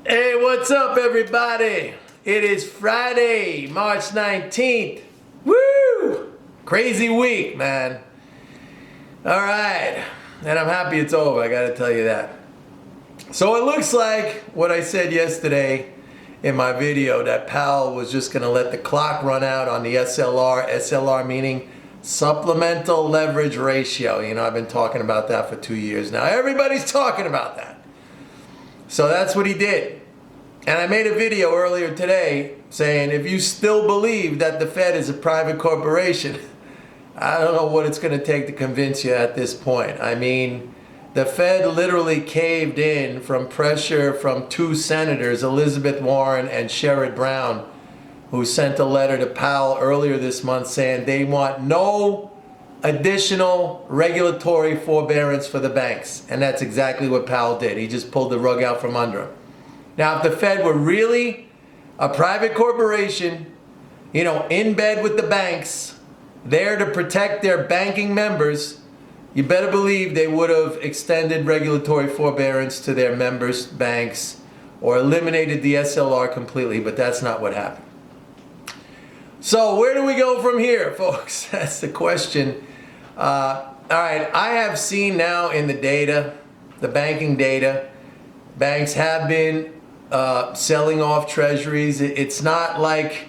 Hey, what's up, everybody? It is Friday, March 19th. Woo! Crazy week, man. All right. And I'm happy it's over, I gotta tell you that. So it looks like what I said yesterday in my video, that Powell was just gonna let the clock run out on the SLR. SLR meaning supplemental leverage ratio. You know, I've been talking about that for 2 years now. Everybody's talking about that. So that's what he did. And I made a video earlier today saying if you still believe that the Fed is a private corporation, I don't know what it's going to take to convince you at this point. I mean, the Fed literally caved in from pressure from two senators, Elizabeth Warren and Sherrod Brown, who sent a letter to Powell earlier this month saying they want no additional regulatory forbearance for the banks. And that's exactly what Powell did. He just pulled the rug out from under him. Now, if the Fed were really a private corporation, you know, in bed with the banks, there to protect their banking members, you better believe they would have extended regulatory forbearance to their members' banks or eliminated the SLR completely, but that's not what happened. So where do we go from here, folks? That's the question. All right, I have seen now in the data, the banking data, banks have been selling off treasuries. It's not like,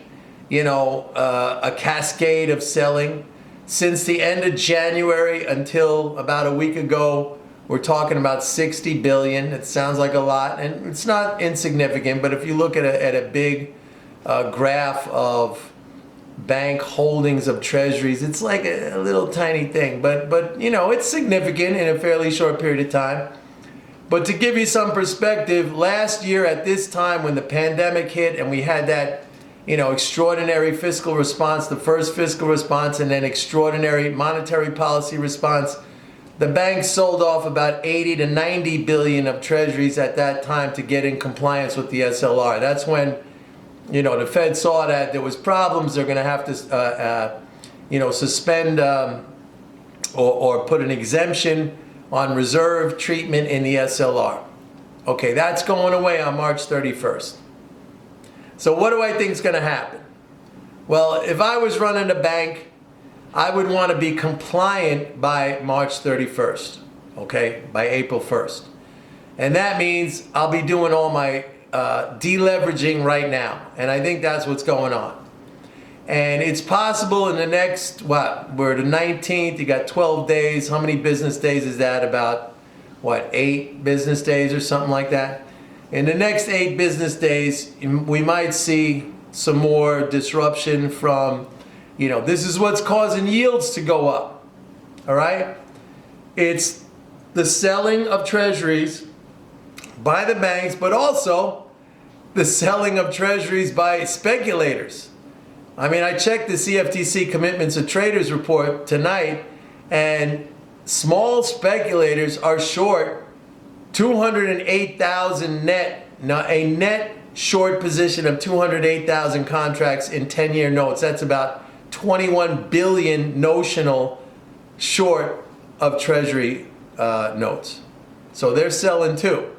you know, a cascade of selling. Since the end of January until about a week ago, we're talking about 60 billion. It sounds like a lot, and it's not insignificant, but if you look at a big graph of bank holdings of treasuries, it's like a little tiny thing, but you know, it's significant in a fairly short period of time. But to give you some perspective, last year at this time when the pandemic hit and we had that, you know, extraordinary fiscal response, the first fiscal response, and then extraordinary monetary policy response, the banks sold off about 80 to 90 billion of treasuries at that time to get in compliance with the SLR. That's when, you know, the Fed saw that there was problems. They're going to have to, you know, suspend or put an exemption on reserve treatment in the SLR. Okay, that's going away on March 31st. So what do I think is going to happen? Well, if I was running a bank, I would want to be compliant by March 31st, okay, by April 1st. And that means I'll be doing all my deleveraging right now. And I think that's what's going on. And it's possible in the next, we're the 19th, you got 12 days. How many business days is that? About, 8 business days or something like that? In the next 8 business days, we might see some more disruption from, you know, this is what's causing yields to go up. All right? It's the selling of treasuries by the banks, but also the selling of treasuries by speculators. I mean, I checked the CFTC commitments of traders report tonight, and small speculators are short 208,000 net. Now, a net short position of 208,000 contracts in 10-year notes. That's about 21 billion notional short of treasury notes. So they're selling too.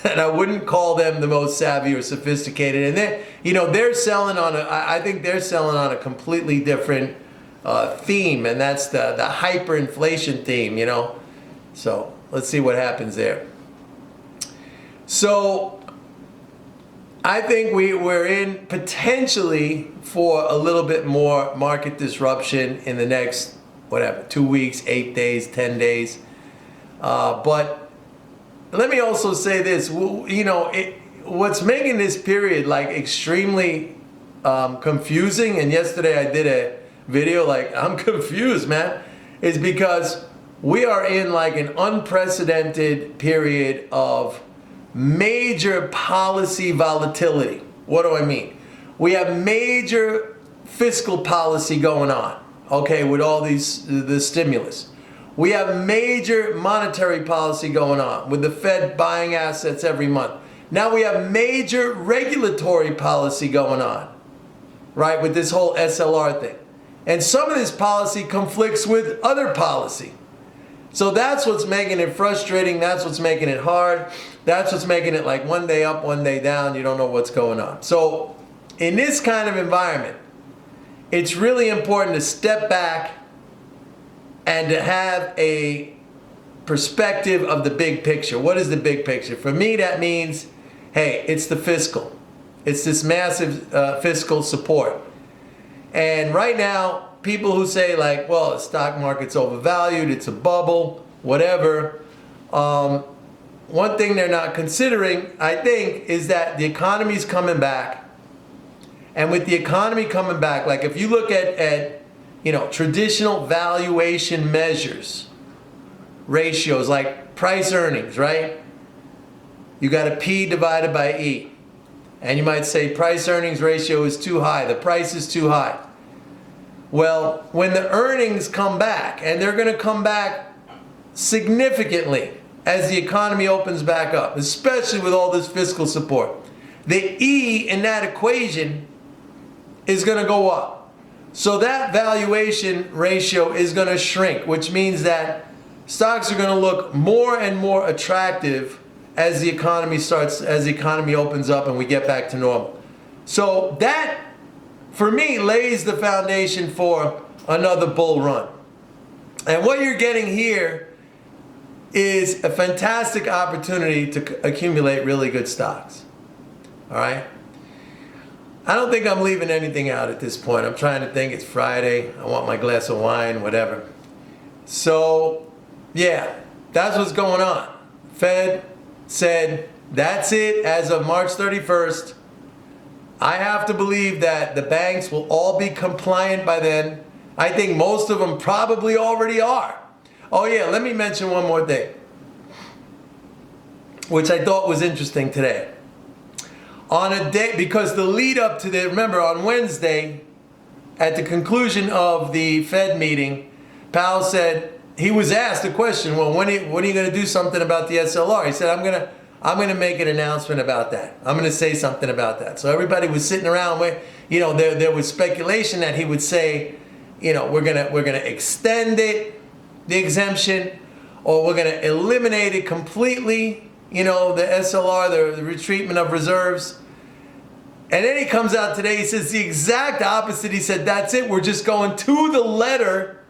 And I wouldn't call them the most savvy or sophisticated. And they, you know, they're selling on I think they're selling on a completely different theme, and that's the hyperinflation theme, you know. So let's see what happens there. So I think we're in potentially for a little bit more market disruption in the next, 2 weeks, 8 days, 10 days. But let me also say this, you know, what's making this period like extremely confusing, and yesterday I did a video like, I'm confused, man, is because we are in like an unprecedented period of major policy volatility. What do I mean? We have major fiscal policy going on, okay, with all the stimulus. We have major monetary policy going on with the Fed buying assets every month. Now we have major regulatory policy going on, right, with this whole SLR thing. And some of this policy conflicts with other policy. So that's what's making it frustrating. That's what's making it hard. That's what's making it like one day up, one day down. You don't know what's going on. So in this kind of environment, it's really important to step back and to have a perspective of the big picture. What is the big picture? For me, that means, hey, it's the fiscal. It's this massive fiscal support. And right now, people who say like, well, the stock market's overvalued, it's a bubble, whatever. One thing they're not considering, I think, is that the economy's coming back. And with the economy coming back, like if you look at traditional valuation measures, ratios like price earnings, right? You got a P divided by E. And you might say price earnings ratio is too high. The price is too high. Well, when the earnings come back, and they're going to come back significantly as the economy opens back up, especially with all this fiscal support, the E in that equation is going to go up. So that valuation ratio is going to shrink, which means that stocks are going to look more and more attractive as the economy opens up and we get back to normal. So that, for me, lays the foundation for another bull run. And what you're getting here is a fantastic opportunity to accumulate really good stocks. All right? I don't think I'm leaving anything out at this point. I'm trying to think. It's Friday. I want my glass of wine, whatever. So, yeah, that's what's going on. Fed said, that's it as of March 31st. I have to believe that the banks will all be compliant by then. I think most of them probably already are. Oh yeah, let me mention one more thing, which I thought was interesting today. On a day, because the lead up to remember on Wednesday, at the conclusion of the Fed meeting, Powell said, he was asked a question, well, when are you going to do something about the SLR? He said, I'm going to make an announcement about that. I'm going to say something about that. So everybody was sitting around where, there was speculation that he would say, we're going to extend it, the exemption, or we're going to eliminate it completely, the SLR, the retreatment of reserves. And then he comes out today, he says the exact opposite. He said, that's it. We're just going to the letter,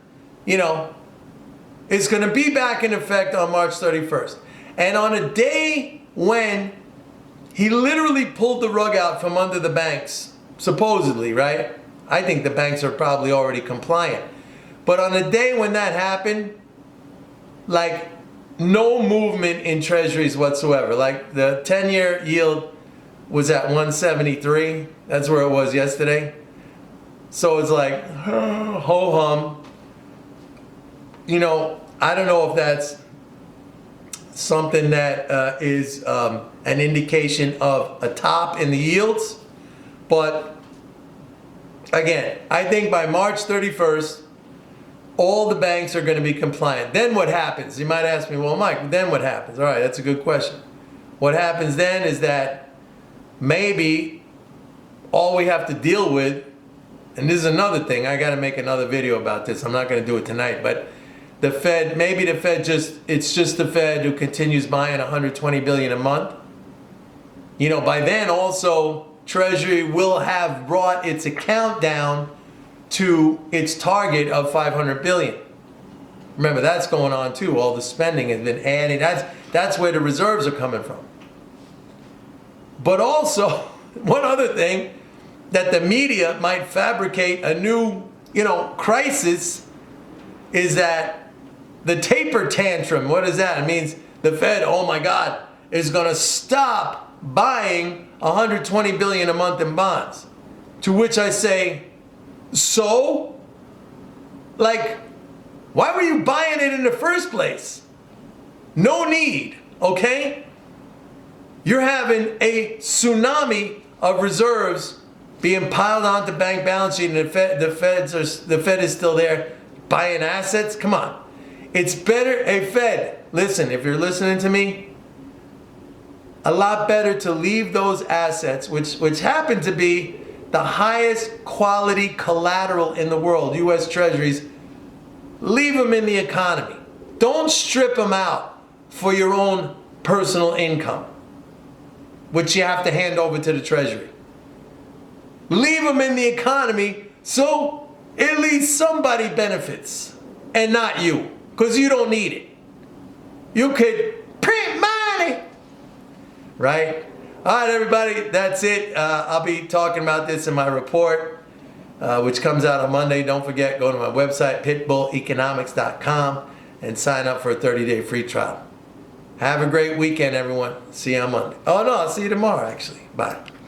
it's going to be back in effect on March 31st. And on a day when he literally pulled the rug out from under the banks, supposedly, right? I think the banks are probably already compliant. But on a day when that happened, like no movement in Treasuries whatsoever. Like the 10-year yield was at 173. That's where it was yesterday. So it's like, ho-hum. I don't know if that's something that is an indication of a top in the yields. But again, I think by March 31st, all the banks are going to be compliant. Then what happens? You might ask me, well, Mike, then what happens? All right, that's a good question. What happens then is that maybe all we have to deal with, and this is another thing, I got to make another video about this. I'm not going to do it tonight, but the Fed, maybe the Fed it's just the Fed who continues buying $120 billion a month. By then also, Treasury will have brought its account down to its target of $500 billion. Remember, that's going on too. All the spending has been added. That's where the reserves are coming from. But also, one other thing, that the media might fabricate a new, crisis, is that the taper tantrum. What is that? It means the Fed, oh my God, is going to stop buying $120 billion a month in bonds. To which I say, so? Like, why were you buying it in the first place? No need, okay? You're having a tsunami of reserves being piled onto bank balance sheet, and the Fed is still there buying assets. Come on. It's better, hey Fed, listen, if you're listening to me, a lot better to leave those assets, which happen to be the highest quality collateral in the world, U.S. Treasuries, leave them in the economy. Don't strip them out for your own personal income, which you have to hand over to the Treasury. Leave them in the economy so at least somebody benefits and not you, because you don't need it. You could print money, right? All right, everybody, that's it. I'll be talking about this in my report, which comes out on Monday. Don't forget, go to my website, pitbulleconomics.com, and sign up for a 30-day free trial. Have a great weekend, everyone. See you on Monday. Oh, no, I'll see you tomorrow, actually. Bye.